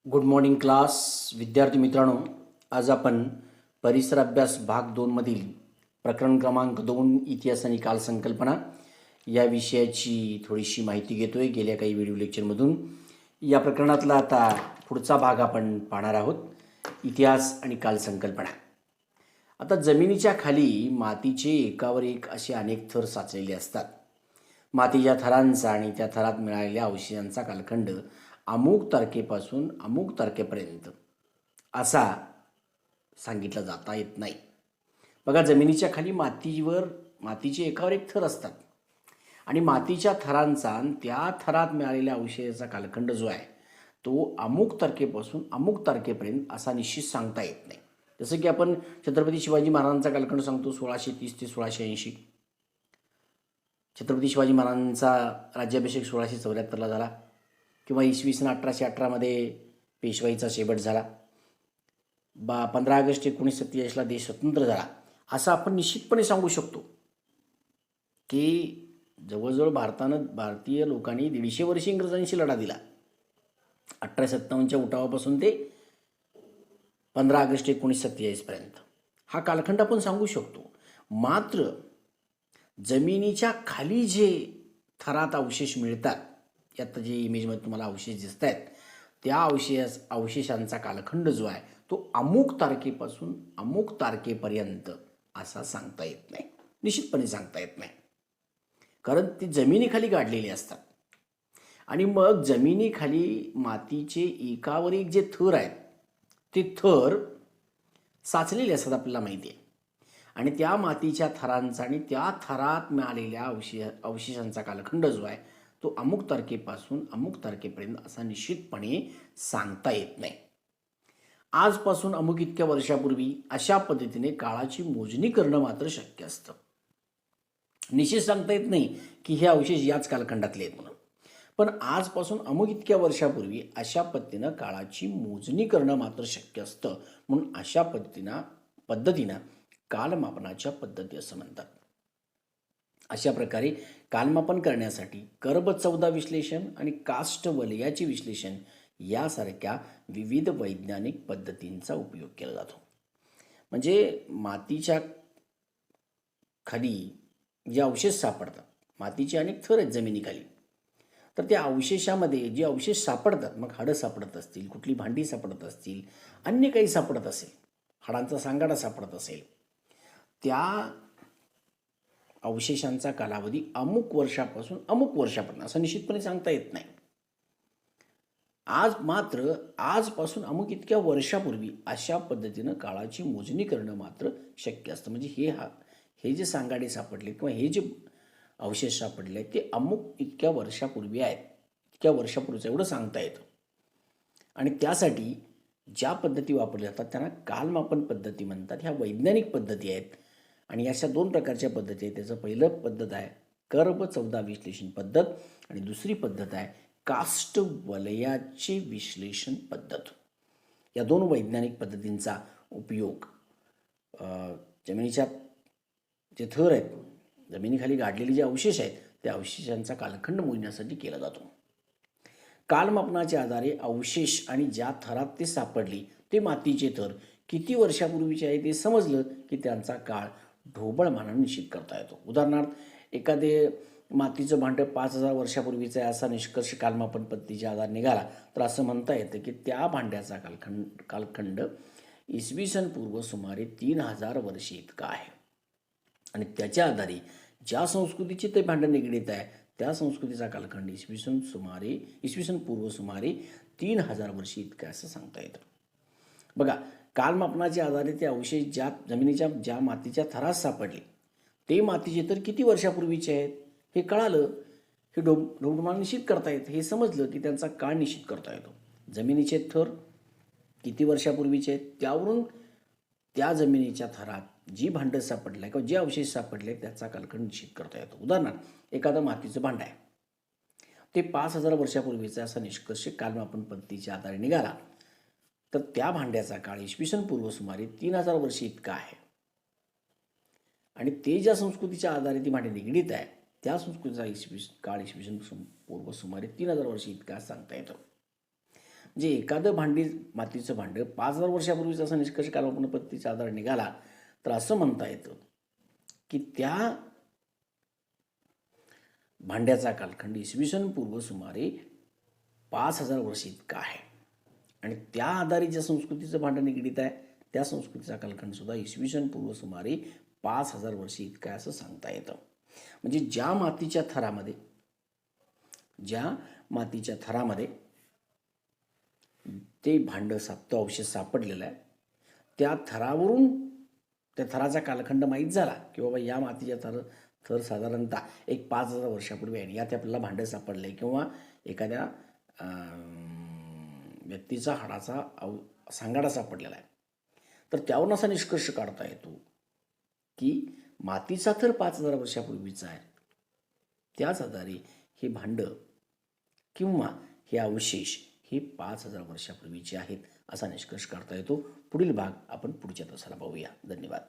Good morning class. विद्यार्थी मित्रांनो, आज आपण परिसर अभ्यास भाग 2 मधील प्रकरण क्रमांक 2 इतिहास आणि कालसंकल्पना या विषयाची थोडीशी माहिती घेतोय गेल्या काही व्हिडिओ लेक्चरमधून. या प्रकरणातला आता पुढचा भाग आपण पाहणार आहोत, इतिहास आणि कालसंकल्पना. आता जमिनीच्या खाली मातीचे एकावर एक असे अनेक थर साचलेले असतात. मातीच्या थरांचा आणि त्या थरात मिळालेल्या अवशेषांचा कालखंड अमुक तारखेपासून अमुक तारखेपर्यंत असा सांगितला जाता येत नाही. बघा, जमिनीच्या खाली मातीचे एकावर एक थर असतात आणि मातीच्या थरांचा आणि त्या थरात मिळालेल्या अवशेषाचा कालखंड जो आहे तो अमुक तारखेपासून अमुक तारखेपर्यंत असा निश्चित सांगता येत नाही. जसं की आपण छत्रपती शिवाजी महाराजांचा कालखंड सांगतो 1630 ते 1680. छत्रपती शिवाजी महाराजांचा राज्याभिषेक 1674ला झाला, किंवा इसवी सन 1818मध्ये पेशवाईचा शेवट झाला, 15 ऑगस्ट 1947ला देश स्वतंत्र झाला, असं आपण निश्चितपणे सांगू शकतो की जवळजवळ भारतीय लोकांनी 150 वर्षे इंग्रजांशी लढा दिला. 1857च्या उठावापासून ते 15 ऑगस्ट 1947पर्यंत हा कालखंड आपण सांगू शकतो. मात्र जमिनीच्या खाली जे थरात अवशेष मिळतात, यात जे इमेजमध्ये तुम्हाला अवशेष दिसत आहेत, त्या अवशेषांचा कालखंड जो आहे तो अमुक तारखेपासून अमुक तारखेपर्यंत असा सांगता येत नाही, निश्चितपणे सांगता येत नाही. कारण ते जमिनीखाली गाडलेले असतात आणि मग जमिनीखाली मातीचे एकावर एक जे थर आहेत ते थर साचलेले असतात, आपल्याला माहिती आहे. आणि त्या मातीच्या थरांचा आणि त्या थरात मिळालेल्या अवशेषांचा कालखंड जो आहे तो अमुक तारखेपासून अमुक तारखेपर्यंत असा निश्चितपणे सांगता येत नाही. आजपासून अमुक इतक्या वर्षापूर्वी अशा पद्धतीने काळाची मोजणी करणं मात्र शक्य असतं. निश्चित सांगता येत नाही की हे अवशेष याच कालखंडातले आहेत म्हणून, पण आजपासून अमुक इतक्या वर्षापूर्वी अशा पद्धतीनं काळाची मोजणी करणं मात्र शक्य असतं. म्हणून अशा पद्धतीनं कालमापनाच्या पद्धती असं म्हणतात. अशा प्रकारे कालमापन करण्यासाठी कर्ब 14 विश्लेषण आणि कास्ट वलयाचे विश्लेषण यासारख्या विविध वैज्ञानिक पद्धतींचा उपयोग केला जातो. म्हणजे मातीच्या खाली जे अवशेष सापडतात, मातीचे अनेक थर आहेत जमिनीखाली, तर त्या अवशेषामध्ये जे अवशेष सापडतात, मग हाडं सापडत असतील, कुठली भांडी सापडत असतील, अन्य काही सापडत असेल, हाडांचा सांगाडा सापडत असेल, त्या अवशेषांचा कालावधी अमुक वर्षापासून अमुक वर्षापर्यंत असं निश्चितपणे सांगता येत नाही. आजपासून अमुक इतक्या वर्षापूर्वी अशा पद्धतीनं काळाची मोजणी करणं मात्र शक्य असतं. म्हणजे हे जे सांगाडे सापडले किंवा हे जे अवशेष सापडले ते अमुक इतक्या वर्षापूर्वी आहेत, इतक्या वर्षापूर्वीचं एवढं सांगता येतं. आणि त्यासाठी ज्या पद्धती वापरल्या जातात त्यांना कालमापन पद्धती म्हणतात. ह्या वैज्ञानिक पद्धती आहेत आणि अशा 2 प्रकारच्या पद्धती आहेत. त्याचं पहिलं पद्धत आहे कर्ब 14 विश्लेषण पद्धत आणि दुसरी पद्धत आहे कास्ट वलयाचे विश्लेषण पद्धत. या 2 वैज्ञानिक पद्धतींचा उपयोग जमिनीच्या जे थर आहेत, जमिनीखाली गाडलेले जे अवशेष आहेत, त्या अवशेषांचा कालखंड मोजण्यासाठी केला जातो. कालमापनाच्या आधारे अवशेष आणि ज्या थरात ते सापडले ते मातीचे थर किती वर्षापूर्वीचे आहे ते समजलं की त्यांचा काळ ढोबळमानाने निश्चित करता येतो. उदाहरणार्थ, एखादे मातीचं भांडं 5000 वर्षापूर्वीचं आहे असा निष्कर्ष कालमापन पद्धतीच्या आधारे निघाला तर असं म्हणता येतं की त्या भांड्याचा कालखंड इसवी सन पूर्व सुमारे 3000 वर्षे इतका आहे. आणि त्याच्या आधारे ज्या संस्कृतीचे ते भांडं निगडीत आहे त्या संस्कृतीचा कालखंड इसवी सन पूर्व सुमारे 3000 वर्षे इतका असं सांगता येतं. बघा, कालमापनाच्या आधारे ते अवशेष ज्या मातीच्या थरात सापडले ते मातीचे तर किती वर्षापूर्वीचे आहेत हे कळालं. हे ढोबळमानाने निश्चित करता येतं. हे समजलं की त्यांचा काळ निश्चित करता येतो. जमिनीचे थर किती वर्षापूर्वीचे आहेत त्यावरून त्या जमिनीच्या थरात जी भांडं सापडलं किंवा जे अवशेष सापडले त्याचा कालखंड निश्चित करता येतो. उदाहरणार्थ, एखादं मातीचं भांडं आहे ते 5000 वर्षापूर्वीचा असा निष्कर्ष कालमापन पद्धतीच्या आधारे निघाला तर त्या भांड्याचा काळ इसवी सन पूर्व सुमारे 3000 वर्षे इतका आहे. आणि ते ज्या संस्कृतीच्या आधारे ती भांडी निगडीत आहे त्या संस्कृतीचा काळ इसवी सन पूर्व सुमारे 3000 वर्षे इतका सांगता येतो. जे एखादं मातीचं भांडं 5,000 वर्षापूर्वीचा असा निष्कर्ष कालपद्धतीचा आधार निघाला तर असं म्हणता येतं की त्या भांड्याचा कालखंड इसवी सन पूर्व सुमारे 5,000 वर्ष इतका आहे आणि त्या आधारे ज्या संस्कृतीचं भांडं निगडीत आहे त्या संस्कृतीचा कालखंडसुद्धा इसवी सन पूर्व सुमारे 5,000 वर्ष इतका आहे असं सांगता येतं. म्हणजे ज्या मातीच्या थरामध्ये ते भांडं तो अवशेष सापडलेलं आहे त्या थराचा कालखंड माहीत झाला की बाबा या मातीच्या थर साधारणतः एक 5,000 वर्षापूर्वी आहे, यात आपल्याला भांडं सापडलं आहे किंवा एखाद्या व्यक्तीचा हाडाचा सांगाडा सापडलेला आहे, तर त्यावरून असा निष्कर्ष काढता येतो की मातीचा थर 5,000 वर्षापूर्वीचा आहे. त्याच आधारे हे भांडं किंवा हे अवशेष हे 5,000 वर्षापूर्वीचे आहेत असा निष्कर्ष काढता येतो. पुढील भाग आपण पुढच्या तासाला पाहूया. धन्यवाद.